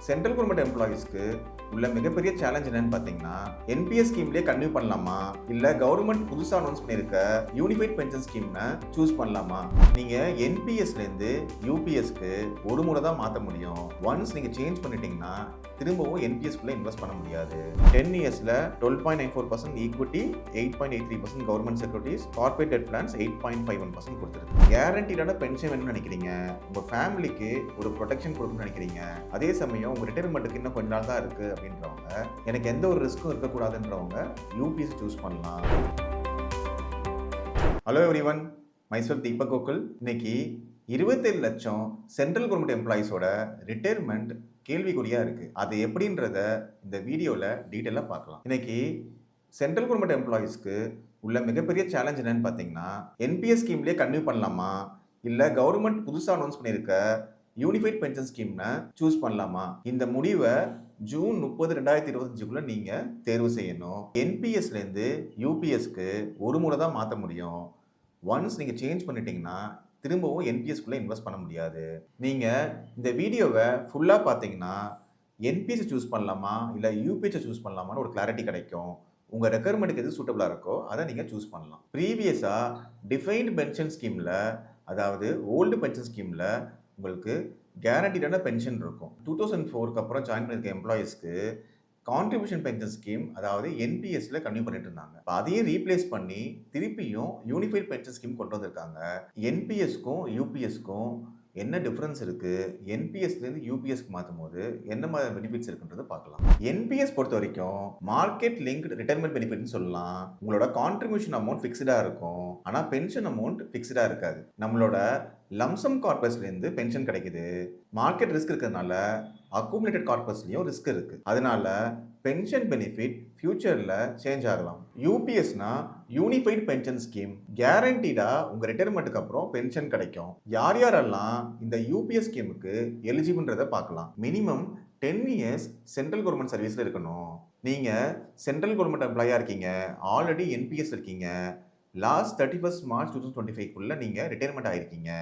Central government எம்ப்ளாயீஸ்க்கு உள்ள மிகப்பெரிய challenge என்னன்னு பார்த்தீங்கன்னா, என்பிஎஸ் ஸ்கீம்லேயே கன்டினியூ பண்ணலாமா, இல்லை கவர்மெண்ட் புதுசாக அனௌன்ஸ் பண்ணியிருக்க யூனிஃபைட் பென்ஷன் ஸ்கீம்னை சூஸ் பண்ணலாமா? நீங்கள் என்பிஎஸ்லேருந்து யூபிஎஸ்க்கு ஒரு முறை தான் மாற்ற முடியும். ஒன்ஸ் நீங்கள் சேஞ்ச் பண்ணிட்டீங்கன்னா திரும்பவும் என்பிஎஸ்க்குள்ளே இன்வெஸ்ட் பண்ண முடியாது. 10 இயர்ஸில் 12.94% equity, 8.83% government securities, corporate debt plans 8.51% கொடுத்துருக்கு. கேரண்டீடான பென்ஷன் வேணும்னு நினைக்கிறீங்க, உங்கள் ஃபேமிலிக்கு ஒரு ப்ரொடெக்ஷன் கொடுக்கணும்னு நினைக்கிறீங்க, அதே சமயம் உங்கள் ரிட்டைர்மெண்ட்டுக்கு இன்னும் கொஞ்ச நாள் தான் இருக்குது அப்படின்றவங்க, எனக்கு எந்த ஒரு ரிஸ்க்கும் இருக்கக்கூடாதுன்றவங்க யூபிஎஸ் சூஸ் பண்ணலாம். Hello everyone, myself Deepak Gokul. இன்னைக்கு 27 லட்சம் சென்ட்ரல் கவர்மெண்ட் எம்ப்ளாயீஸோட ரிட்டைர்மெண்ட் கேள்விக்குறியாக இருக்குது. அது எப்படின்றத இந்த வீடியோவில் டீட்டெயிலாக பார்க்கலாம். இன்னைக்கு சென்ட்ரல் கவர்மெண்ட் எம்ப்ளாயீஸ்க்கு உள்ள மிகப்பெரிய சேலஞ்ச் என்னன்னு பார்த்தீங்கன்னா, என்பிஎஸ் ஸ்கீம்லேயே கன்டினியூ பண்ணலாமா, இல்லை கவர்மெண்ட் புதுசாக அனௌன்ஸ் பண்ணியிருக்க யூனிஃபைட் பென்ஷன் ஸ்கீம்னை சூஸ் பண்ணலாமா? இந்த முடிவை ஜூன் 30, 2025 நீங்கள் தேர்வு செய்யணும். என்பிஎஸ்லேருந்து யூபிஎஸ்க்கு ஒரு முறை தான் மாற்ற முடியும். ஒன்ஸ் நீங்கள் சேஞ்ச் பண்ணிட்டீங்கன்னா திரும்பவும் என்பிஎஸ்க்குள்ளே இன்வெஸ்ட் பண்ண முடியாது. நீங்கள் இந்த வீடியோவை ஃபுல்லாக பார்த்தீங்கன்னா என்பிஎஸ்ஸை சூஸ் பண்ணலாமா இல்லை யூபிஎஸ்ஸை சூஸ் பண்ணலாமான்னு ஒரு கிளாரிட்டி கிடைக்கும். உங்கள் ரெக்குயர்மெண்ட்டுக்கு எது சூட்டபுளாக இருக்கோ அதை நீங்கள் சூஸ் பண்ணலாம். ப்ரீவியஸாக டிஃபைன்டு பென்ஷன் ஸ்கீமில், அதாவது ஓல்டு பென்ஷன் ஸ்கீமில் உங்களுக்கு கேரண்டீடான பென்ஷன் இருக்கும். 2004க்கு அப்புறம் ஜாயின் பண்ணியிருக்க எம்ப்ளாயீஸ்க்கு கான்ட்ரிபியூஷன் பென்ஷன் ஸ்கீம், அதாவது என்பிஎஸ்ல கன்டினியூ பண்ணிட்டு இருந்தாங்க. அதையும் ரீப்ளேஸ் பண்ணி திருப்பியும் யூனிஃபைட் பென்ஷன் ஸ்கீம் கொண்டு வந்திருக்காங்க. என்பிஎஸ்க்கும் யூபிஎஸ்க்கும் என்ன டிஃபரன்ஸ் இருக்கு, என்பிஎஸ்லேருந்து யூபிஎஸ்க்கு மாற்றும் போது என்ன மாதிரி பெனிஃபிட்ஸ் இருக்குன்றதை பார்க்கலாம். என்பிஎஸ் பொறுத்த வரைக்கும் மார்க்கெட் லிங்க்டு ரிட்டைர்மெண்ட் பெனிஃபிட்னு சொல்லலாம். உங்களோட கான்ட்ரிபியூஷன் அமௌண்ட் ஃபிக்ஸ்டாக இருக்கும், ஆனால் பென்ஷன் அமௌண்ட் ஃபிக்ஸ்டாக இருக்காது. நம்மளோட லம்சம் கார்பஸ்லேருந்து பென்ஷன் கிடைக்குது. மார்க்கெட் ரிஸ்க் இருக்கிறதுனால அக்குமுலேட்டட் கார்பஸ்லையும் ரிஸ்க் இருக்குது. அதனால பென்ஷன் பெனிஃபிட் ஃபியூச்சரில் சேஞ்ச் ஆகலாம். யூபிஎஸ்னா யூனிஃபைட் பென்ஷன் ஸ்கீம், கேரண்டீடாக உங்கள் ரிட்டைர்மெண்ட்டுக்கு அப்புறம் பென்ஷன் கிடைக்கும். யார் யாரெல்லாம் இந்த யூபிஎஸ் ஸ்கீமுக்கு எலிஜிபிள்ன்றதை பார்க்கலாம். மினிமம் 10 இயர்ஸ் சென்ட்ரல் கவர்மெண்ட் சர்வீஸில் இருக்கணும். நீங்கள் சென்ட்ரல் கவர்மெண்ட் எம்ப்ளாயாக இருக்கீங்க, ஆல்ரெடி என்பிஎஸ் இருக்கீங்க, லாஸ்ட் 31 மார்ச் 2025 நீங்கள் ரிட்டைர்மெண்ட் ஆகிருக்கீங்க,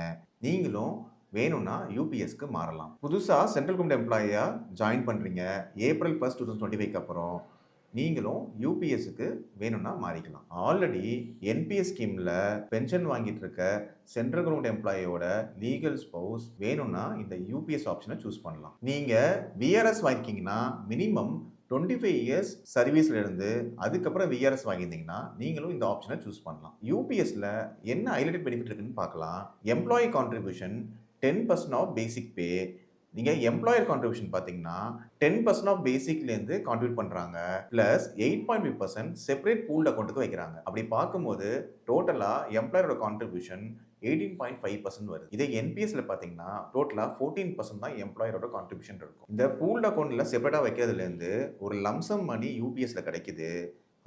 நீங்களும் வேணும்னா யூபிஎஸ்க்கு மாறலாம். புதுசாக சென்ட்ரல் கவர்மெண்ட் எம்ப்ளாயியாக ஜாயின் பண்ணுறீங்க April 1, 2025 அப்புறம் நீங்களும் யூபிஎஸ்க்கு வேணும்னா மாறிக்கலாம். ஆல்ரெடி என்பிஎஸ் ஸ்கீமில் பென்ஷன் வாங்கிட்டு இருக்க சென்ட்ரல் கவர்மெண்ட் எம்ப்ளாயியோட லீகல் ஸ்பௌஸ் வேணும்னா இந்த யூபிஎஸ் ஆப்ஷனை சூஸ் பண்ணலாம். நீங்கள் விஆர்எஸ் வாங்கிக்கிங்கன்னா மினிமம் 25 இயர்ஸ் சர்வீஸ்ல இருந்து அதுக்கப்புறம் விஆர்எஸ் வாங்கியிருந்தீங்கன்னா நீங்களும் இந்த ஆப்ஷனை சூஸ் பண்ணலாம். யூபிஎஸ்ல என்ன ஹைலைட்டட் பெனிஃபிட் இருக்குன்னு பார்க்கலாம். எம்ப்ளாயி கான்ட்ரிபியூஷன் 10% ஆஃப் பேசிக் பே. நீங்கள் எம்ப்ளாயர் கான்ட்ரிபியூஷன் பார்த்தீங்கன்னா 10% ஆஃப் பேசிக்லேருந்து கான்ட்ரிபியூட் பண்ணுறாங்க, ப்ளஸ் 8.5% செப்பரேட் பூல்ட் அக்கௌண்ட்டுக்கு வைக்கிறாங்க. அப்படி பார்க்கும்போது டோட்டலாக எம்ப்ளாயரோட கான்ட்ரிபியூஷன் 18.5% வருது. இதே என்பிஎஸ்ல பார்த்தீங்கன்னா டோட்டலாக 14% தான் எம்ப்ளாயரோட கான்ட்ரிபியூஷன் இருக்கும். இந்த பூல்ட் அக்கௌண்ட்டில் செப்பரேட்டாக வைக்கிறதுலேருந்து ஒரு லம்சம் மணி யூபிஎஸ்ல கிடைக்குது.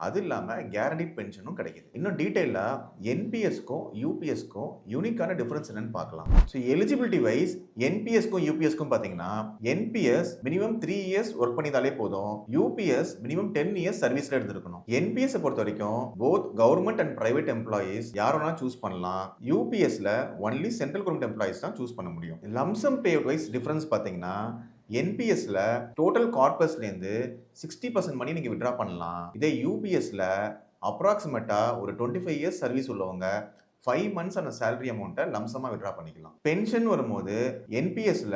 அது இல்லாமல் கேரண்டீட் பென்ஷனும் கிடைக்குது. இன்னும் டீட்டெயிலாக என்பிஎஸ்க்கும் யூபிஎஸ்க்கும் யூனிக்கான டிஃபரன்ஸ் என்னன்னு பார்க்கலாம். ஸோ எலிஜிபிலிட்டி வைஸ் என்பிஎஸ்க்கும் யூபிஎஸ்க்கும் பார்த்தீங்கன்னா என்பிஎஸ் மினிமம் 3 இயர்ஸ் ஒர்க் பண்ணிதாலே போதும், யூபிஎஸ் மினிமம் 10 இயர்ஸ் சர்வீஸ்ல எடுத்துருக்கணும். என்பிஎஸ் பொறுத்த வரைக்கும் both government and private employees யாரோனா சூஸ் பண்ணலாம். யூபிஎஸ்ல ஒன்லி சென்ட்ரல் கவர்மெண்ட் எம்ப்ளாயீஸ் தான் சூஸ் பண்ண முடியும். லம்சம் பே வைஸ் டிஃபரன்ஸ் பார்த்தீங்கன்னா என்பிஎஸ்ல டோட்டல் கார்பஸ்லேருந்து 60% மணி நீங்கள் விட்ரா பண்ணலாம். இதே யூபிஎஸ்ல அப்ராக்சிமேட்டா ஒரு 25 இயர்ஸ் சர்வீஸ் உள்ளவங்க 5 மந்த்ஸ் அந்த சேலரி அமௌண்ட்டை லம்சமாக விட்ரா பண்ணிக்கலாம். பென்ஷன் வரும்போது என்பிஎஸ்ல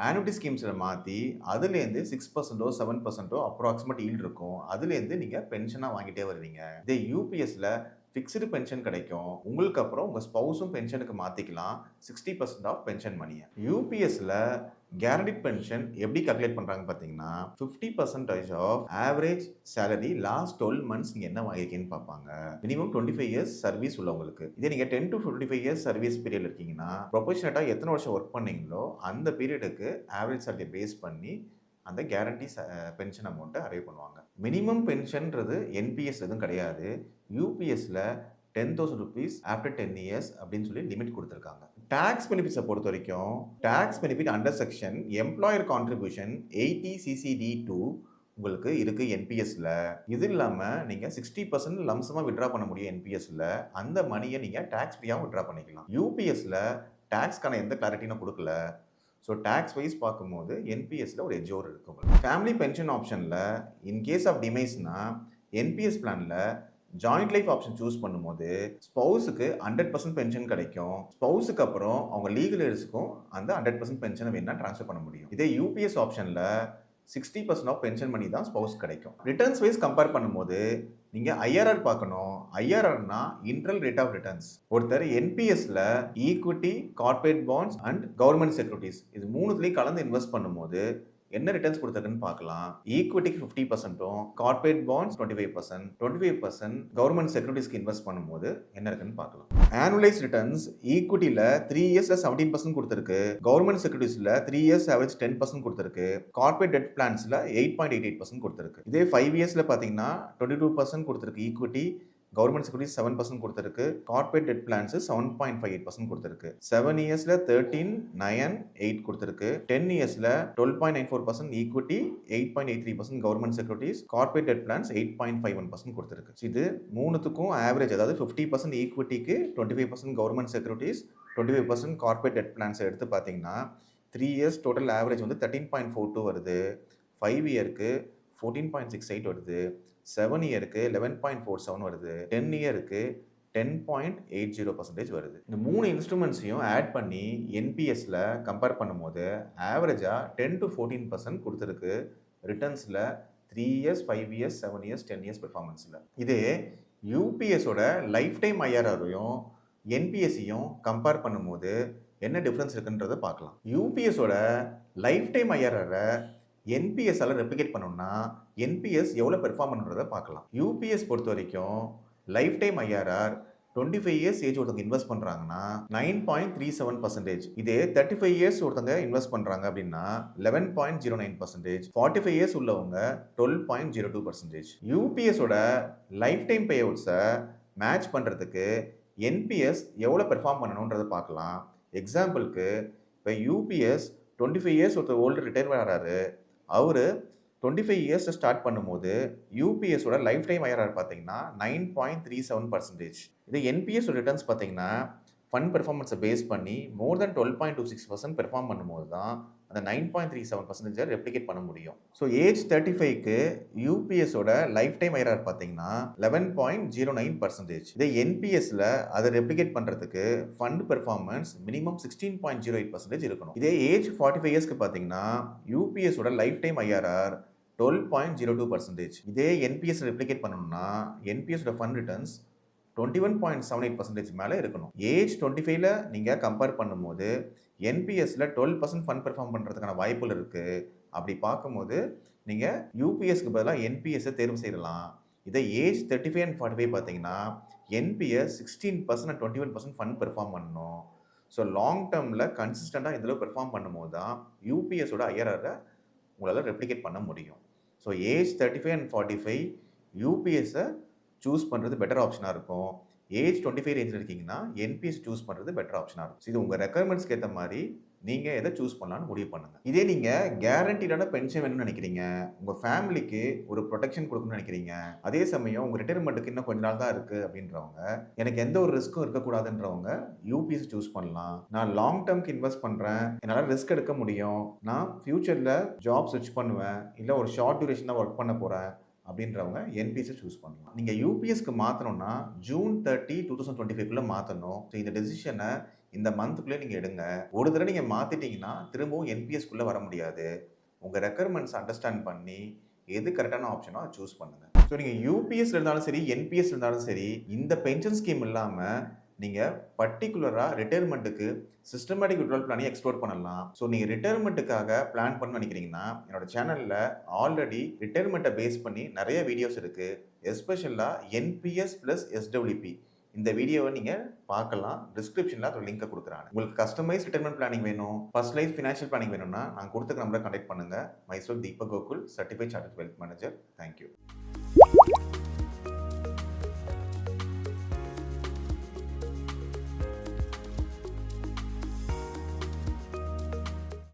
ஆனுவிட்டி ஸ்கீம்ஸில் மாற்றி அதுலேருந்து 6%ஓ 7%ஓ அப்ராக்சிமேட் ஈல்டு இருக்கும். அதுலேருந்து நீங்கள் பென்ஷனாக வாங்கிட்டே வருவீங்க. இதே யூபிஎஸ்ல ஃபிக்ஸ்டு பென்ஷன் கிடைக்கும். உங்களுக்கு அப்புறம் உங்கள் ஸ்பௌஸும் பென்ஷனுக்கு மாற்றிக்கலாம் 60% ஆஃப் பென்ஷன் மணியை. யூபிஎஸ்ல கேரண்டீட் பென்ஷன் எப்படி கால்குலேட் பண்ணுறாங்க பார்த்தீங்கன்னா 50% of average salary last 12 months நீங்கள் என்ன வாங்கியிருக்கீங்கன்னு பார்ப்பாங்க. மினிமம் 25 இயர்ஸ் சர்வீஸ் உள்ளவங்களுக்கு. இதே நீங்கள் 10 to 25 இயர்ஸ் சர்வீஸ் பீரியட் இருக்கீங்கன்னா ப்ரொபோஷனட்டாக எத்தனை வருஷம் ஒர்க் பண்ணீங்களோ அந்த பீரியடுக்கு ஆவரேஜ் சேலரி பேஸ் பண்ணி அந்த கேரண்டி பென்ஷன் அமௌண்ட்டை அரைவ் பண்ணுவாங்க. மினிமம் பென்ஷன்றது என்பிஎஸ் எதுவும் கிடையாது. யூபிஎஸ்ல 10,000 rupees ஆஃப்டர் 10 இயர்ஸ் அப்படின்னு சொல்லி லிமிட் கொடுத்துருக்காங்க. டாக்ஸ் பெனிஃபிட்ஸை பொறுத்த வரைக்கும் tax benefit under section employer contribution 80 CCD2 உங்களுக்கு இருக்குது என்பிஎஸ்ல. இது இல்லாமல் நீங்கள் 60% லம்சமாக விட்ரா பண்ண முடியும் என்பிஎஸ்ல. அந்த மணியை நீங்கள் டாக்ஸ் ஃப்ரீயாக விட்ரா பண்ணிக்கலாம். யூபிஎஸ்ல டாக்ஸ்க்கான எந்த கிளாரிட்டியும் கொடுக்கல. ஸோ டேக்ஸ் வைஸ் பார்க்கும்போது என்பிஎஸ்ல ஒரு எஜோர் இருக்கும். ஃபேமிலி பென்ஷன் ஆப்ஷனில் இன்கேஸ் ஆஃப் டிமைஸ்னா என்பிஎஸ் பிளானில் ஜாயிண்ட் லைஃப் ஆப்ஷன் சூஸ் பண்ணும்போது ஸ்பௌஸுக்கு 100% பென்ஷன் கிடைக்கும். ஸ்பௌஸுக்கு அப்புறம் அவங்க லீகல் ஏர்ஸுக்கும் அந்த 100% பென்ஷனை வேணா ட்ரான்ஸ்ஃபர் பண்ண முடியும். இதே யூபிஎஸ் ஆப்ஷனில் 60% ஆஃப் பென்ஷன் மணி தான் ஸ்பௌஸ் கிடைக்கும். ரிட்டர்ன்ஸ் வைஸ் கம்பேர் பண்ணும்போது நீங்கள் ஐஆர்ஆர் பார்க்கணும். ஐஆர்ஆர்னா இன்டர்னல் ரேட் ஆஃப் ரிட்டர்ன்ஸ். ஒருத்தர் என்பிஎஸ்ல equity, corporate bonds and government securities இது மூணுத்துலேயும் கலந்து இன்வெஸ்ட் பண்ணும்போது என்ன ரிட்டர்ன்ஸ் கொடுத்துருக்குன்னு பார்க்கலாம். ஈக்விட்டிக்கு 50%, கார்பரேட் பாண்ட்ஸ் 25%, 25% கவர்மெண்ட் செக்யூரிட்டிஸ்க்கு இன்வெஸ்ட் பண்ணும்போது என்ன இருக்குன்னு பார்க்கலாம். ஆனுவலைஸ் ரிட்டர்ன்ஸ் ஈக்விட்டியில் 3 இயர்ஸ்ல 17% கொடுத்துருக்கு, கவர்மெண்ட் செக்யூரிட்டிஸ்ல 3 இயர்ஸ் ஆவரேஜ் 10% கொடுத்துருக்கு, கார்பரேட் டெட் பிளான்ஸ்ல 8.88% கொடுத்துருக்கு. இதே 5 இயர்ஸ்ல பார்த்தீங்கன்னா 22% கொடுத்துருக்கு ஈக்விட்டி, கவர்மெண்ட் செக்யூரிட்டிஸ் 7% கொடுத்துருக்கு, கார்பரேட் டெட் பிளான்ஸ் 7.58% கொடுத்துருக்கு. 7 இயர்ஸ்ல 13, 9, 8 கொடுத்துருக்கு. 10 இயர்ஸ்ல 12.94% equity, 8.83% government securities, corporate debt plans 8.51% கொடுத்துருக்கு. இது மூணுத்துக்கும் ஆவரேஜ், அதாவது 50% ஈக்விட்டிக்கு, 25% government securities, 25% corporate debt plans எடுத்து பார்த்தீங்கன்னா 3 இயர்ஸ் டோட்டல் ஆவரேஜ் வந்து 13.42 வருது, 5 இயருக்கு 14.68 வருது, 7 இயருக்கு 11.47 வருது, 10 இயருக்கு 10.80% வருது. இந்த 3 இன்ஸ்ட்ருமெண்ட்ஸையும் ஆட் பண்ணி என்பிஎஸ்ல கம்பேர் பண்ணும்போது ஆவரேஜா 10 to 14% கொடுத்துருக்கு ரிட்டர்ன்ஸ்ல 3 இயர்ஸ், 5 இயர்ஸ், 7 இயர்ஸ், 10 இயர்ஸ் பெர்ஃபார்மன்ஸ்ல. இதே யூபிஎஸோட லைஃப் டைம் ஐஆர்ஆரையும் என்பிஎஸ்ஸையும் கம்பேர் பண்ணும்போது என்ன டிஃப்ரென்ஸ் இருக்குன்றதை பார்க்கலாம். யூபிஎஸோட லைஃப் டைம் ஐஆர்ஆரை என்பிஎஸ்ஸால் ரெப்ளிகேட் பண்ணணும்னா என்பிஎஸ் எவ்வளோ பெர்ஃபார்ம் பண்ணுறதை பார்க்கலாம். யூபிஎஸ் பொறுத்த வரைக்கும் life time IRR 25 years age ஒருத்தவங்க இன்வெஸ்ட் பண்ணுறாங்கன்னா 9.37%. இதே 35 இயர்ஸ் ஒருத்தவங்க இன்வெஸ்ட் பண்ணுறாங்க அப்படின்னா 11.09%. 45 இயர்ஸ் உள்ளவங்க 12.02%. யூபிஎஸோட லைஃப் டைம் பே அவுட்ஸை மேட்ச் பண்ணுறதுக்கு என்பிஎஸ் எவ்வளோ பெர்ஃபார்ம் பண்ணணுன்றதை பார்க்கலாம். எக்ஸாம்பிளுக்கு இப்போ யூபிஎஸ் 25 இயர்ஸ் ஒருத்தர் ஓல்டு ரிட்டையர்மெண்ட் ஆகிறாரு, அவர் 25 இயர்ஸ் ஸ்டார்ட் பண்ணும்போது யூபிஎஸோட லைஃப் டைம் ஐஆர்ஆர் பார்த்தீங்கன்னா 9.37%. இது என்பிஎஸ் ரிட்டர்ன்ஸ் பார்த்தீங்கன்னா ஃபண்ட் பெர்ஃபார்மன்ஸை பேஸ் பண்ணி மோர் தென் 12.26% பெர்ஃபார்ம் பண்ணும்போது தான் அந்த 9.37% ரெப்ளிகேட் பண்ண முடியும். ஸோ ஏஜ் 35க்கு யூபிஎஸோட லைஃப் டைம் ஐஆர்ஆர் பார்த்தீங்கன்னா 11.09%. இதே என்பிஎஸ்ல அதை ரெப்ளிகேட் பண்ணுறதுக்கு ஃபண்ட் பெர்ஃபார்மன்ஸ் மினிமம் 16.08% இருக்கணும். இதே ஏஜ் 45 இயர்ஸ்க்கு பார்த்தீங்கன்னா யூபிஎஸோட லைஃப் டைம் ஐஆர்ஆர் 12.02%. இதே என்பிஎஸ் ரெப்ளிகேட் பண்ணணும்னா என்பிஎஸோட ஃபண்ட் ரிட்டர்ன்ஸ் 21.78% மேலே இருக்கணும். ஏஜ் 25ல நீங்கள் கம்பேர் பண்ணும்போது என்பிஎஸ்ல 12% ஃபண்ட் பெர்ஃபார்ம் பண்ணுறதுக்கான வாய்ப்புகள் இருக்குது. அப்படி பார்க்கும்போது நீங்கள் யூபிஎஸ்க்கு பதிலாக என்பிஎஸ்ஸை தேர்வு செய்யலாம். இதை ஏஜ் 35 and 45 பார்த்தீங்கன்னா என்பிஎஸ் 16% and 21% ஃபண்ட் பெர்ஃபார்ம் பண்ணணும். ஸோ லாங் டேர்மில் கன்சிஸ்டண்ட்டாக இதில் பெர்ஃபார்ம் பண்ணும்போது தான் யூபிஎஸோட ஐஆர்ஆரை உங்களால் ரெப்ளிகேட் பண்ண முடியும். ஸோ ஏஜ் 35 and 45 யூபிஎஸ்ஸை சூஸ் பண்ணுறது பெட்டர் ஆப்ஷனாக இருக்கும். ஏஜ் 25 ரேஞ்சில் இருக்கீங்கன்னா என்பிஎஸ் சூஸ் பண்ணுறது பெட்டர் ஆப்ஷனாக இருக்கும். இது உங்கள் ரெக்குயர்மெண்ட்ஸ்க்கு ஏற்ற மாதிரி நீங்கள் எதை சூஸ் பண்ணலான்னு முடிவு பண்ணுங்கள். இதே நீங்கள் கேரண்டீடான பென்ஷன் வேணும்னு நினைக்கிறீங்க, உங்கள் ஃபேமிலிக்கு ஒரு ப்ரொடெக்ஷன் கொடுக்கணும்னு நினைக்கிறீங்க, அதே சமயம் உங்கள் ரிட்டைர்மெண்ட்டுக்கு இன்னும் கொஞ்ச நாள் தான் இருக்குது அப்படின்றவங்க, எனக்கு எந்த ஒரு ரிஸ்க்கும் இருக்கக்கூடாதுன்றவங்க யூபிஎஸ் சூஸ் பண்ணலாம். நான் லாங் டேர்ம்க்கு இன்வெஸ்ட் பண்ணுறேன், என்னால் ரிஸ்க் எடுக்க முடியும், நான் ஃபியூச்சரில் ஜாப் ஸ்விட்ச் பண்ணுவேன், இல்லை ஒரு ஷார்ட் டியூரேஷன் தான் ஒர்க் பண்ண போகிறேன் அப்படின்றவங்க என்பிஎஸ்ஸை சூஸ் பண்ணலாம். நீங்கள் யூபிஎஸ்க்கு மாற்றணும்னா June 30, 2025 மாற்றணும். ஸோ இந்த டெசிஷனை இந்த மந்த்துக்குள்ளே நீங்கள் எடுங்க. ஒரு தடவை நீங்கள் மாற்றிட்டீங்கன்னா திரும்பவும் என்பிஎஸ்க்குள்ளே வர முடியாது. உங்கள் ரெக்குயர்மெண்ட்ஸ் அண்டர்ஸ்டாண்ட் பண்ணி எது கரெக்டான ஆப்ஷனோ அதை சூஸ் பண்ணுங்கள். ஸோ நீங்கள் யூபிஎஸ் இருந்தாலும் சரி, என்பிஎஸ் இருந்தாலும் சரி, இந்த பென்ஷன் ஸ்கீம் இல்லாமல் நீங்கள் பர்டிகுலராக ரிட்டையர்மெண்ட்டுக்கு சிஸ்டமேட்டிக் விட்ரால் பிளானையும் எக்ஸ்ப்ளோர் பண்ணலாம். ஸோ நீங்கள் ரிட்டையர்மெண்ட்டுக்காக பிளான் பண்ண நினைக்கிறீங்கன்னா என்னோட சேனலில் ஆல்ரெடி ரிட்டையர்மெண்ட்டை பேஸ் பண்ணி நிறைய வீடியோஸ் இருக்குது. எஸ்பெஷலாக என்பிஎஸ் ப்ளஸ் எஸ்டபிள்யூபி இந்த வீடியோவை நீங்கள் பார்க்கலாம். டிஸ்கிரிப்ஷனில் அதோட லிங்கை கொடுக்குறாங்க. உங்களுக்கு கஸ்டமைஸ் ரிட்டையர்மெண்ட் பிளானிங் வேணும், பர்சனலைஸ் ஃபினான்ஷியல் பிளானிங் வேணும்னா நான் கொடுத்த நம்பரை கான்டாக்ட் பண்ணுங்கள். Myself Deepak Gokul, certified chartered wealth manager. Thank you.